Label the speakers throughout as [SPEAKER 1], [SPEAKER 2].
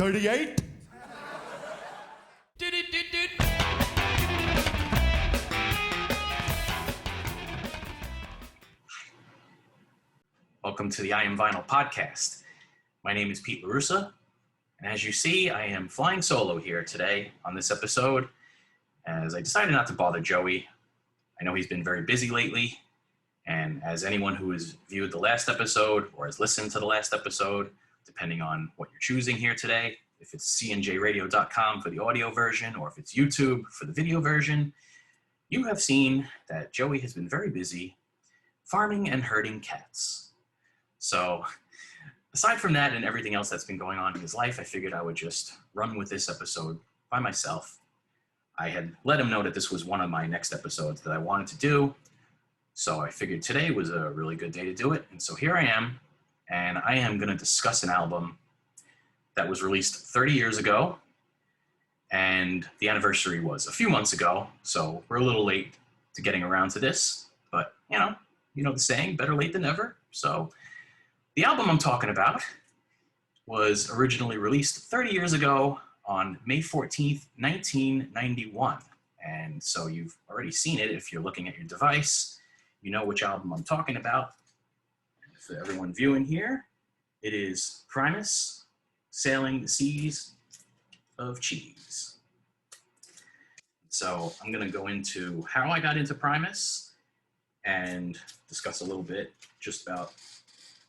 [SPEAKER 1] 38?
[SPEAKER 2] Welcome to the I Am Vinyl podcast. My name is Pete LaRussa, and as you see, I am flying solo here today on this episode, as I decided not to bother Joey. I know he's been very busy lately, and as anyone who has viewed the last episode or has listened to the last episode, depending on what you're choosing here today, if it's cnjradio.com for the audio version or if it's YouTube for the video version, you have seen that Joey has been very busy farming and herding cats. So aside from that and everything else that's been going on in his life, I figured I would just run with this episode by myself. I had let him know that this was one of my next episodes that I wanted to do, so I figured today was a really good day to do it. And so here I am, and I am going to discuss an album that was released 30 years ago, and the anniversary was a few months ago, so we're a little late to getting around to this, but you know the saying, better late than never. So the album I'm talking about was originally released 30 years ago on May 14th, 1991. And so you've already seen it if you're looking at your device. You know which album I'm talking about. And for everyone viewing here, it is Primus, Sailing the Seas of Cheese. So I'm going to go into how I got into Primus and discuss a little bit just about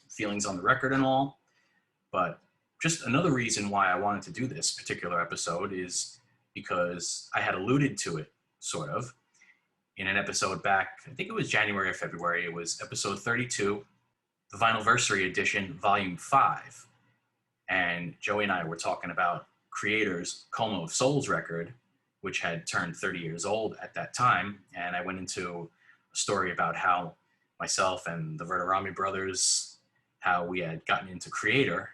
[SPEAKER 2] feelings on the record and all. But just another reason why I wanted to do this particular episode is because I had alluded to it, sort of, in an episode back, I think it was January or February. It was episode 32, the Vinylversary edition, volume 5. And Joey and I were talking about Creator's Coma of Souls record, which had turned 30 years old at that time. And I went into a story about how myself and the Verderami brothers, how we had gotten into Creator,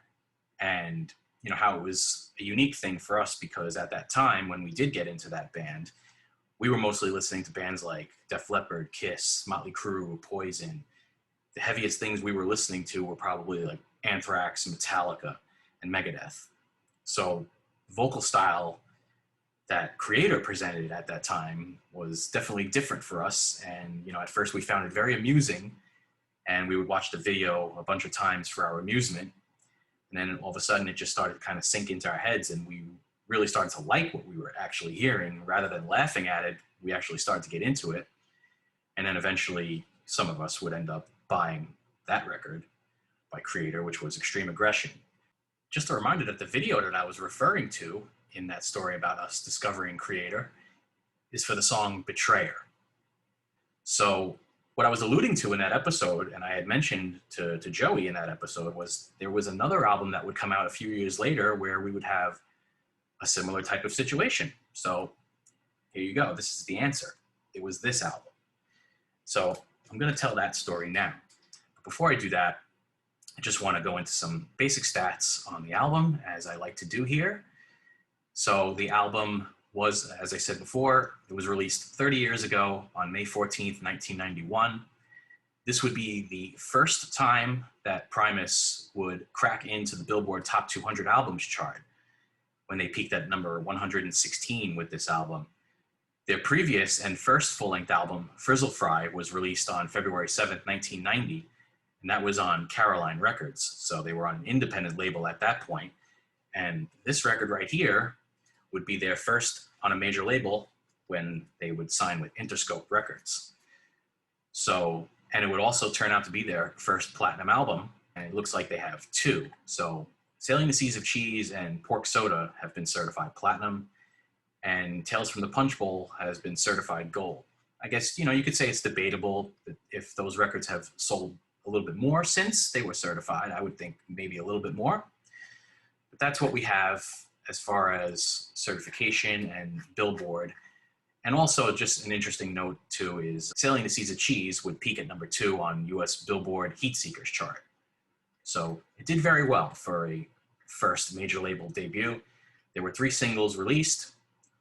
[SPEAKER 2] and how it was a unique thing for us because at that time when we did get into that band, we were mostly listening to bands like Def Leppard, Kiss, Motley Crue, Poison. The heaviest things we were listening to were probably like Anthrax, Metallica, and Megadeth. So vocal style that Creator presented at that time was definitely different for us. And, at first we found it very amusing, and we would watch the video a bunch of times for our amusement. And then all of a sudden it just started to kind of sink into our heads, and we really started to like what we were actually hearing. Rather than laughing at it, we actually started to get into it. And then eventually some of us would end up buying that record by Creator, which was Extreme Aggression. Just a reminder that the video that I was referring to in that story about us discovering Creator is for the song Betrayer. So what I was alluding to in that episode, and I had mentioned to Joey in that episode, was there was another album that would come out a few years later where we would have a similar type of situation. So here you go. This is the answer. It was this album. So I'm going to tell that story now. But before I do that, I just want to go into some basic stats on the album, as I like to do here. So the album was, as I said before, it was released 30 years ago on May 14th, 1991. This would be the first time that Primus would crack into the Billboard Top 200 Albums chart, when they peaked at number 116 with this album. Their previous and first full-length album, Frizzle Fry, was released on February 7th, 1990, and that was on Caroline Records. So they were on an independent label at that point. And this record right here would be their first on a major label when they would sign with Interscope Records. So, and it would also turn out to be their first platinum album, and it looks like they have two. So Sailing the Seas of Cheese and Pork Soda have been certified platinum, and Tales from the Punch Bowl has been certified gold. I guess, you could say it's debatable that if those records have sold a little bit more since they were certified. I would think maybe a little bit more. But that's what we have as far as certification and Billboard. And also just an interesting note too is Sailing the Seas of Cheese would peak at number 2 on US Billboard Heat Seekers chart. So it did very well for a first major label debut. There were 3 singles released.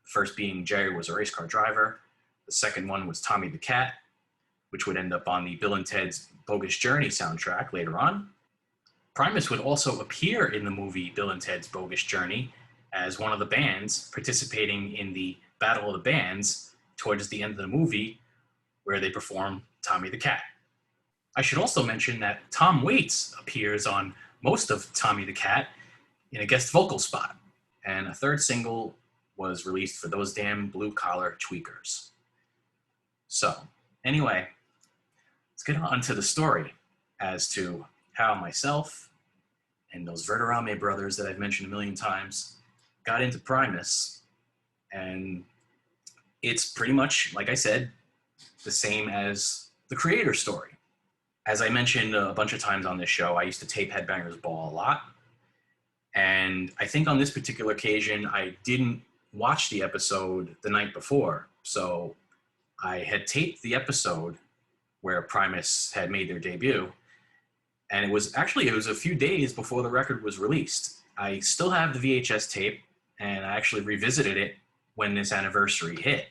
[SPEAKER 2] The first being Jerry Was a Race Car Driver. The second one was Tommy the Cat, which would end up on the Bill and Ted's Bogus Journey soundtrack later on. Primus would also appear in the movie Bill and Ted's Bogus Journey as one of the bands participating in the Battle of the Bands towards the end of the movie, where they perform Tommy the Cat. I should also mention that Tom Waits appears on most of Tommy the Cat in a guest vocal spot, and a third single was released for Those Damn Blue Collar Tweakers. So, anyway, let's get on to the story as to how myself and those Verderame brothers that I've mentioned a million times got into Primus. And it's pretty much, like I said, the same as the Creator story. As I mentioned a bunch of times on this show, I used to tape Headbangers Ball a lot. And I think on this particular occasion, I didn't watch the episode the night before. So I had taped the episode where Primus had made their debut. And it was a few days before the record was released. I still have the VHS tape, and I actually revisited it when this anniversary hit,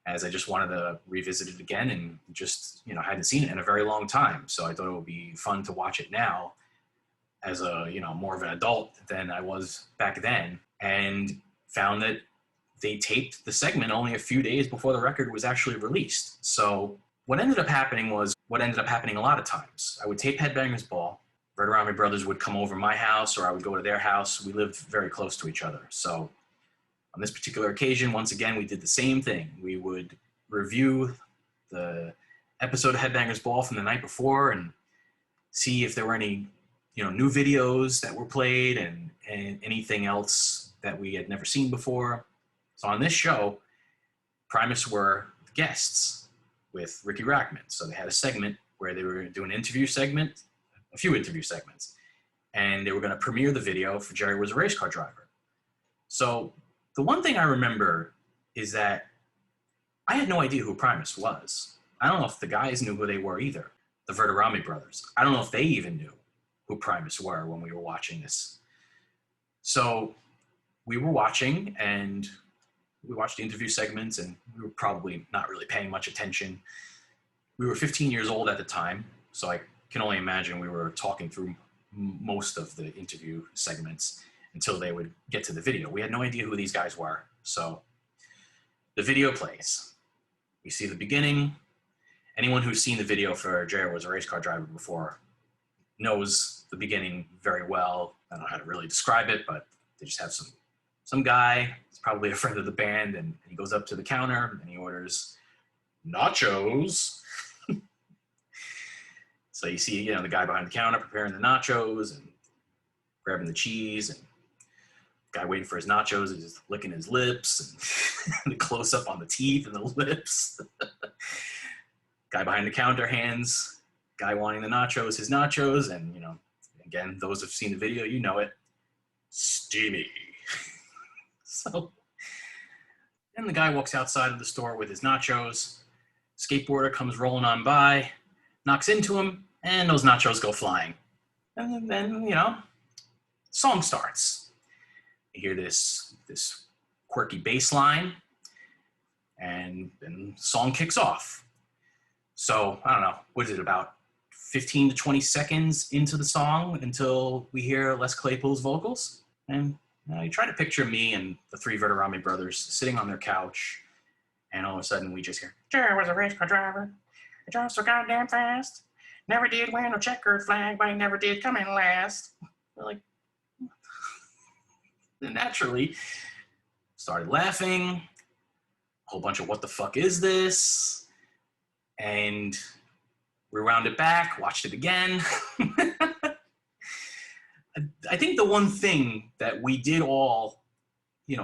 [SPEAKER 2] as I just wanted to revisit it again and just, hadn't seen it in a very long time. So I thought it would be fun to watch it now as a, more of an adult than I was back then, and found that they taped the segment only a few days before the record was actually released. So what ended up happening was what ended up happening a lot of times. I would tape Headbangers Ball. Verderame brothers would come over my house, or I would go to their house. We lived very close to each other. So on this particular occasion, once again, we did the same thing. We would review the episode of Headbangers Ball from the night before and see if there were any, new videos that were played and anything else that we had never seen before. So on this show, Primus were guests with Ricky Rackman. So they had a segment where they were doing a few interview segments, and they were going to premiere the video for Jerry Was a Race Car Driver. So the one thing I remember is that I had no idea who Primus was. I don't know if the guys knew who they were either, the Verderame brothers. I don't know if they even knew who Primus were when we were watching this. So we were watching, and we watched the interview segments, and we were probably not really paying much attention. We were 15 years old at the time, so I can only imagine we were talking through most of the interview segments until they would get to the video. We had no idea who these guys were. So the video plays. We see the beginning. Anyone who's seen the video for Jerry Was a Race Car Driver before knows the beginning very well. I don't know how to really describe it, but they just have some guy, he's probably a friend of the band, and he goes up to the counter and he orders nachos. So you see, the guy behind the counter preparing the nachos and grabbing the cheese, and the guy waiting for his nachos is licking his lips, and the close up on the teeth and the lips. Guy behind the counter hands guy wanting the nachos his nachos, and again, those who've seen the video, you know it, steamy. So then the guy walks outside of the store with his nachos. Skateboarder comes rolling on by, knocks into him, and those nachos go flying. And then, song starts. You hear this quirky bass line, and then the song kicks off. So, I don't know, what is it, about 15 to 20 seconds into the song until we hear Les Claypool's vocals? And you try to picture me and the three Verderame brothers sitting on their couch, and all of a sudden we just hear, Jerry was a race car driver. He drove so goddamn fast. Never did wear no checkered flag, but he never did come in last. We're like, naturally, started laughing. A whole bunch of what the fuck is this? And we wound it back, watched it again. I think the one thing that we did all,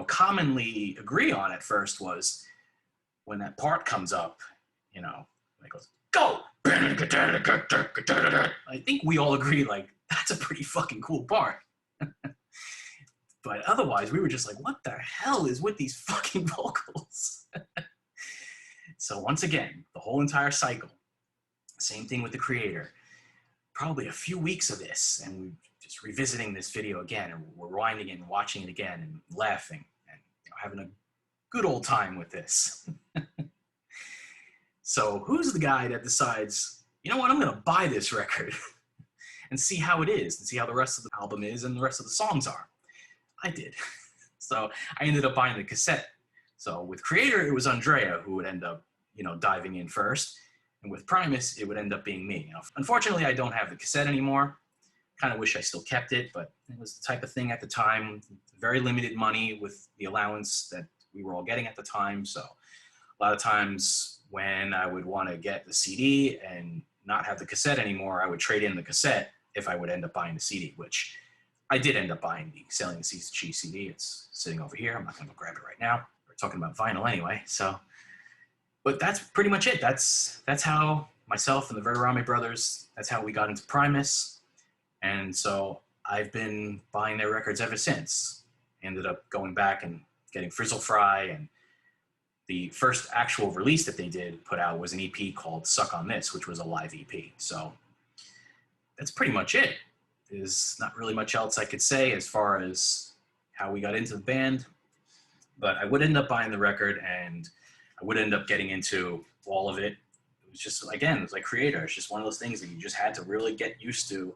[SPEAKER 2] commonly agree on at first was when that part comes up, it goes, go! I think we all agree, that's a pretty fucking cool part. But otherwise, we were just like, what the hell is with these fucking vocals? So once again, the whole entire cycle, same thing with the Creator. Probably a few weeks of this, and we just revisiting this video again, and we're rewinding it and watching it again and laughing and having a good old time with this. So who's the guy that decides, you know what, I'm going to buy this record and see how it is and see how the rest of the album is and the rest of the songs are. I did. So I ended up buying the cassette. So with Creator, it was Andrea who would end up, diving in first. And with Primus, it would end up being me. Unfortunately, I don't have the cassette anymore. Kind of wish I still kept it, but it was the type of thing at the time, very limited money with the allowance that we were all getting at the time. So a lot of times when I would want to get the CD and not have the cassette anymore, I would trade in the cassette if I would end up buying the CD, which I did end up buying the Sailing the Seas to Cheese CD. It's sitting over here. I'm not going to go grab it right now. We're talking about vinyl anyway. So, but that's pretty much it. That's how myself and the Verderame brothers, that's how we got into Primus. And so I've been buying their records ever since. Ended up going back and getting Frizzle Fry, and the first actual release that they did put out was an EP called Suck on This, which was a live EP. So that's pretty much it. There's not really much else I could say as far as how we got into the band, but I would end up buying the record and I would end up getting into all of it. It was just, again, it was like Creator. It's just one of those things that you just had to really get used to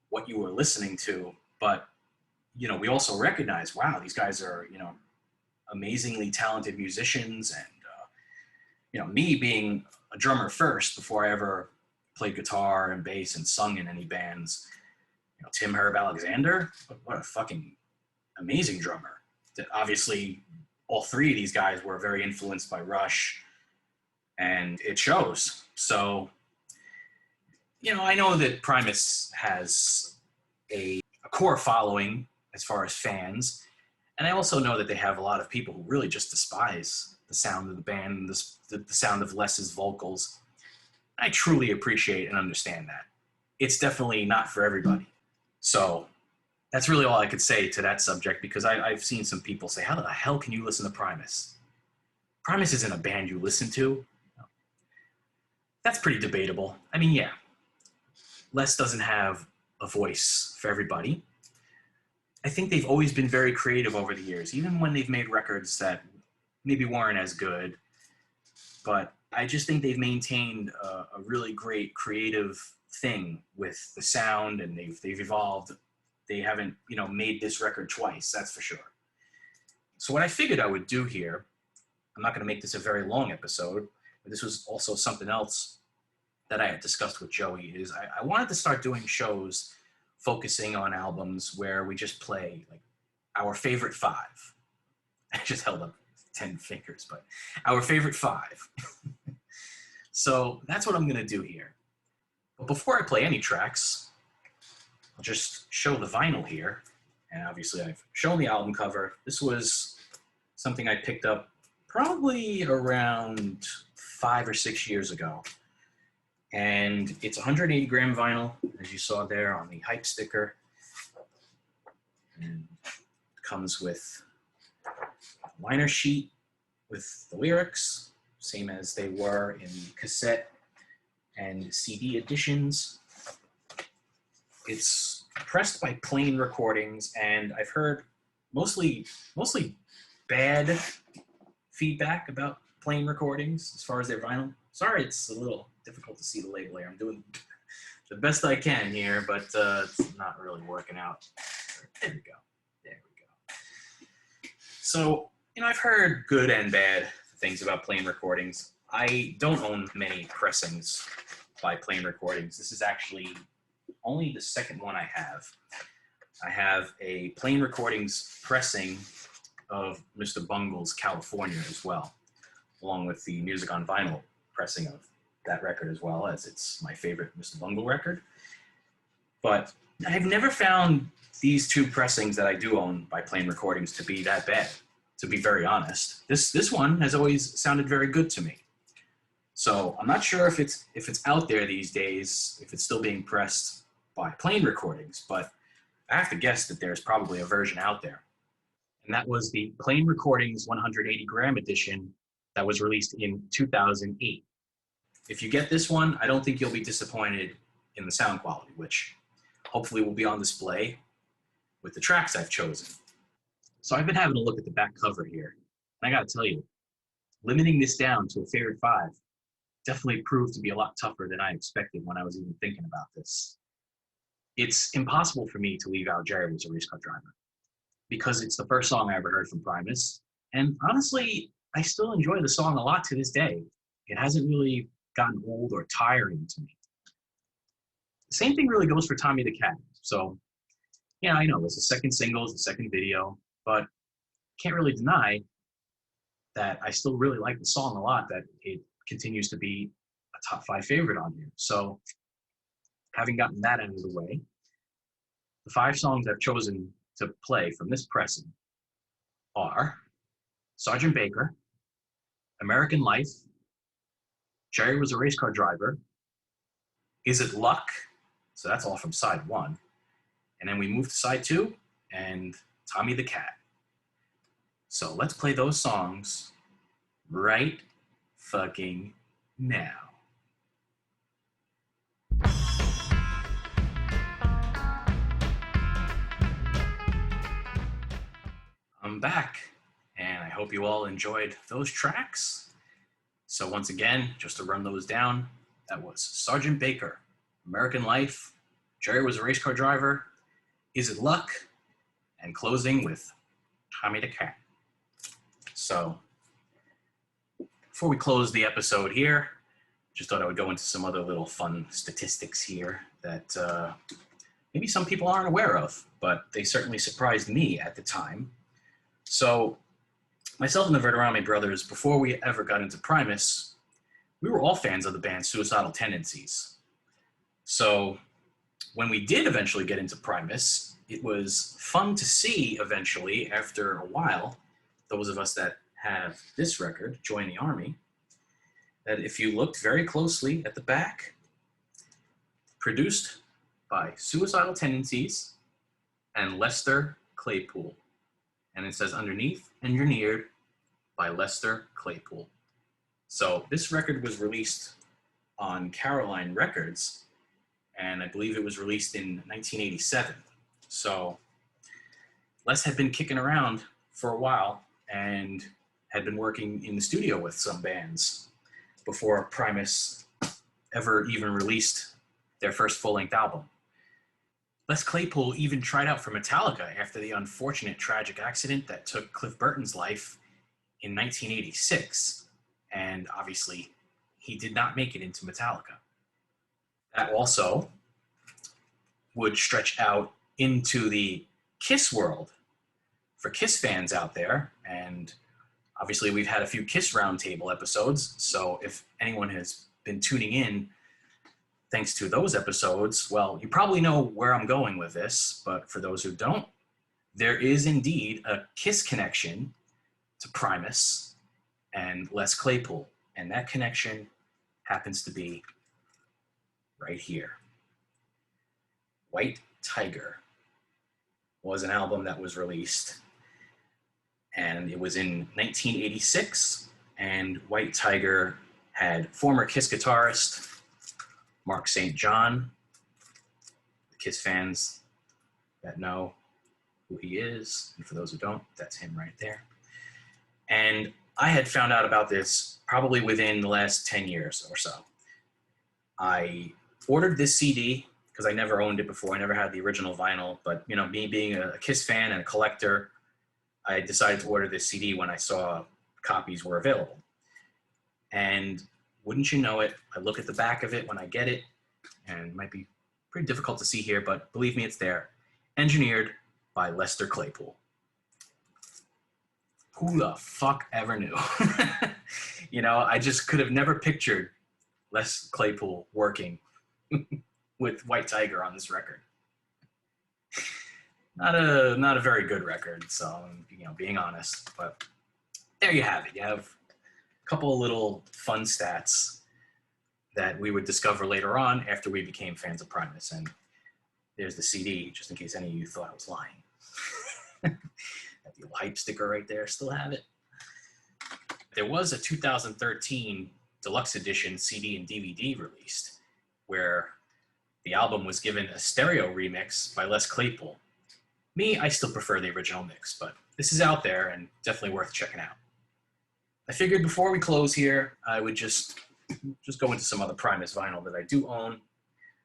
[SPEAKER 2] what you were listening to. But, we also recognize, wow, these guys are, amazingly talented musicians. And, me being a drummer first before I ever played guitar and bass and sung in any bands, Tim Herb Alexander, what a fucking amazing drummer. Obviously, all three of these guys were very influenced by Rush, and it shows. So, I know that Primus has a core following as far as fans, and I also know that they have a lot of people who really just despise the sound of the band, the sound of Les's vocals. I truly appreciate and understand that. It's definitely not for everybody. So that's really all I could say to that subject, because I've seen some people say, how the hell can you listen to Primus? Primus isn't a band you listen to. That's pretty debatable. I mean, yeah, Les doesn't have a voice for everybody. I think they've always been very creative over the years, even when they've made records that maybe weren't as good. But I just think they've maintained a really great creative thing with the sound, and they've evolved. They haven't, made this record twice, that's for sure. So what I figured I would do here, I'm not going to make this a very long episode, but this was also something else that I had discussed with Joey, is I wanted to start doing shows focusing on albums where we just play like our favorite 5. I just held up 10 fingers, but our favorite 5. So that's what I'm going to do here. But before I play any tracks, I'll just show the vinyl here. And obviously I've shown the album cover. This was something I picked up probably around 5 or 6 years ago. And it's 180 gram vinyl, as you saw there on the hype sticker. And it comes with a liner sheet with the lyrics, same as they were in the cassette and CD editions. It's pressed by Plain Recordings, and I've heard mostly bad feedback about Plain Recordings as far as their vinyl. Sorry, it's a little difficult to see the label here. I'm doing the best I can here, but it's not really working out. There we go. There we go. So, I've heard good and bad things about Plain Recordings. I don't own many pressings by Plain Recordings. This is actually only the second one I have. I have a Plain Recordings pressing of Mr. Bungle's California as well, along with the Music on Vinyl pressing of that record as well, as it's my favorite Mr. Bungle record. But I've never found these two pressings that I do own by Plain Recordings to be that bad, to be very honest. This one has always sounded very good to me. So I'm not sure if it's out there these days, if it's still being pressed by Plain Recordings, but I have to guess that there's probably a version out there. And that was the Plain Recordings 180 gram edition that was released in 2008. If you get this one, I don't think you'll be disappointed in the sound quality, which hopefully will be on display with the tracks I've chosen. So I've been having a look at the back cover here, and I gotta tell you, limiting this down to a favorite 5 definitely proved to be a lot tougher than I expected when I was even thinking about this. it's impossible for me to leave out Jerry Was a Race Car Driver because it's the first song I ever heard from Primus. And honestly, I still enjoy the song a lot to this day. It hasn't really gotten old or tiring to me. The same thing really goes for Tommy the Cat. So, yeah, I know it's the second single, it's the second video, but can't really deny that I still really like the song a lot, that it continues to be a top 5 favorite on here. So, having gotten that out of the way, the 5 songs I've chosen to play from this pressing are Sergeant Baker, American Life, Jerry Was a Race Car Driver, Is It Luck? So that's all from side 1. And then we move to side 2 and Tommy the Cat. So let's play those songs right fucking now. I'm back, and I hope you all enjoyed those tracks. So once again, just to run those down, that was Sergeant Baker, American Life, Jerry Was a Race Car Driver, Is It Luck, and closing with Tommy the Cat. So before we close the episode here, just thought I would go into some other little fun statistics here that maybe some people aren't aware of, but they certainly surprised me at the time. So myself and the Verderame brothers, before we ever got into Primus, we were all fans of the band Suicidal Tendencies. So when we did eventually get into Primus, it was fun to see eventually, after a while, those of us that have this record, Join the Army, that if you looked very closely at the back, produced by Suicidal Tendencies and Lester Claypool. And it says underneath, engineered by Lester Claypool. So this record was released on Caroline Records, and I believe it was released in 1987. So Les had been kicking around for a while and had been working in the studio with some bands before Primus ever even released their first full-length album. Les Claypool even tried out for Metallica after the unfortunate tragic accident that took Cliff Burton's life in 1986, and obviously he did not make it into Metallica. That also would stretch out into the Kiss world for Kiss fans out there, and obviously we've had a few Kiss Roundtable episodes, so if anyone has been tuning in thanks to those episodes, well, you probably know where I'm going with this, but for those who don't, there is indeed a Kiss connection to Primus and Les Claypool, and that connection happens to be right here. White Tiger was an album that was released, and it was in 1986, and White Tiger had former Kiss guitarist Mark St. John. The Kiss fans that know who he is, and for those who don't, that's him right there. And I had found out about this probably within the last 10 years or so. I ordered this CD because I never owned it before. I never had the original vinyl, but you know, me being a Kiss fan and a collector, I decided to order this CD when I saw copies were available. And wouldn't you know it, I look at the back of it when I get it, and it might be pretty difficult to see here, but believe me, it's there. Engineered by Lester Claypool. Who the fuck ever knew? You know, I just could have never pictured Les Claypool working with White Tiger on this record. Not a very good record, so, you know, being honest, but there you have it. You have couple of little fun stats that we would discover later on after we became fans of Primus. And there's the CD, just in case any of you thought I was lying. That little hype sticker right there, still have it. There was a 2013 deluxe edition CD and DVD released where the album was given a stereo remix by Les Claypool. Me, I still prefer the original mix, but this is out there and definitely worth checking out. I figured before we close here, I would just go into some other Primus vinyl that I do own.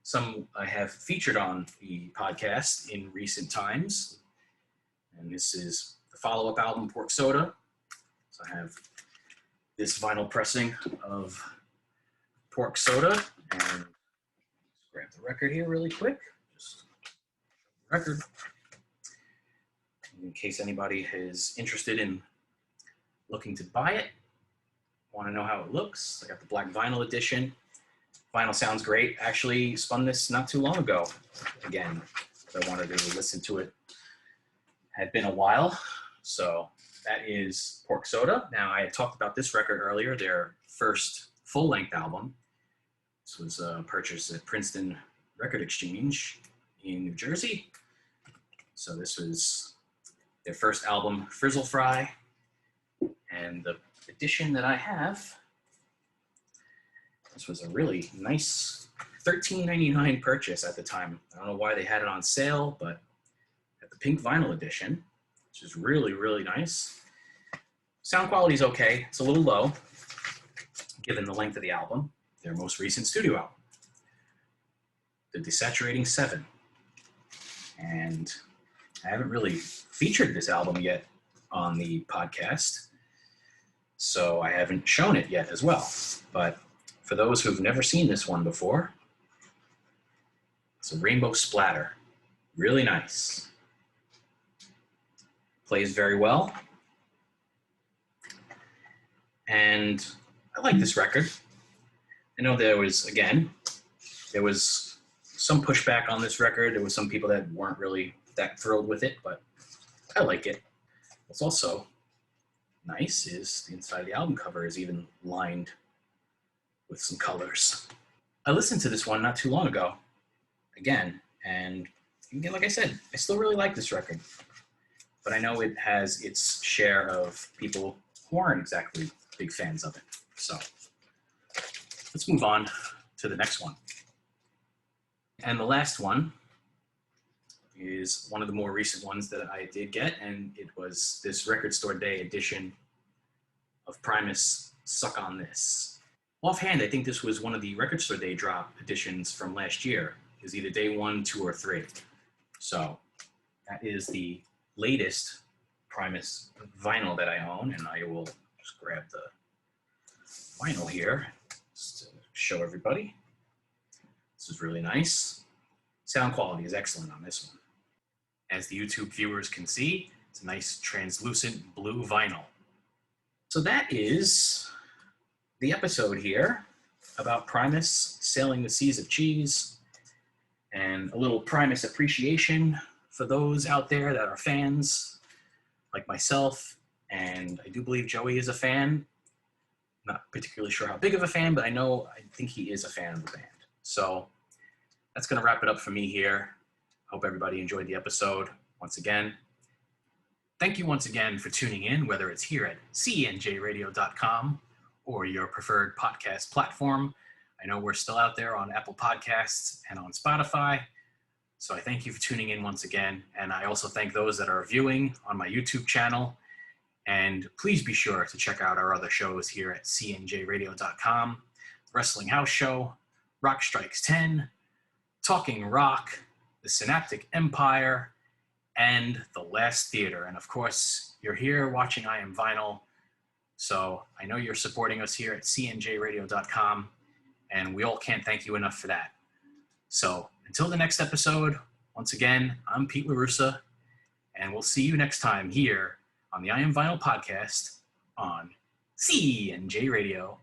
[SPEAKER 2] some I have featured on the podcast in recent times. And this is the follow-up album, Pork Soda. So I have this vinyl pressing of Pork Soda, and grab the record here really quick. Just record. In case anybody is interested in looking to buy it, want to know how it looks. I got the black vinyl edition. Vinyl sounds great. Actually spun this not too long ago. Again, I wanted to listen to it. Had been a while. So that is Pork Soda. Now, I had talked about this record earlier, their first full-length album. This was purchased at Princeton Record Exchange in New Jersey. So this was their first album, Frizzle Fry. And the edition that I have, this was a really nice $13.99 purchase at the time. I don't know why they had it on sale, but at the pink vinyl edition, which is really, really nice. Sound quality is okay. It's a little low, given the length of the album, their most recent studio album, The Desaturating 7. And I haven't really featured this album yet on the podcast, so I haven't shown it yet as well. But for those who've never seen this one before, it's a rainbow splatter. Really nice. Plays very well. And I like this record. I know there was some pushback on this record. There was some people that weren't really that thrilled with it, but I like it. What's also nice is the inside of the album cover is even lined with some colors. I listened to this one not too long ago, again, and again, like I said, I still really like this record, but I know it has its share of people who aren't exactly big fans of it. So let's move on to the next one. And the last one is one of the more recent ones that I did get, and it was this Record Store Day edition of Primus, Suck on This. Offhand, I think this was one of the Record Store Day drop editions from last year. It was either day 1, 2, or 3. So that is the latest Primus vinyl that I own, and I will just grab the vinyl here just to show everybody. This is really nice. Sound quality is excellent on this one. As the YouTube viewers can see, it's a nice translucent blue vinyl. So that is the episode here about Primus sailing the seas of cheese, and a little Primus appreciation for those out there that are fans like myself, and I do believe Joey is a fan. Not particularly sure how big of a fan, but I think he is a fan of the band. So that's going to wrap it up for me here. Hope everybody enjoyed the episode once again. Thank you once again for tuning in, whether it's here at cnjradio.com or your preferred podcast platform. I know we're still out there on Apple Podcasts and on Spotify, so I thank you for tuning in once again. And I also thank those that are viewing on my YouTube channel. And please be sure to check out our other shows here at cnjradio.com. Wrestling House Show, Rock Strikes 10, Talking Rock, The Synaptic Empire, and The Last Theater. And of course, you're here watching I Am Vinyl, so I know you're supporting us here at cnjradio.com, and we all can't thank you enough for that. So until the next episode, once again, I'm Pete LaRussa, and we'll see you next time here on the I Am Vinyl podcast on cnjradio.com.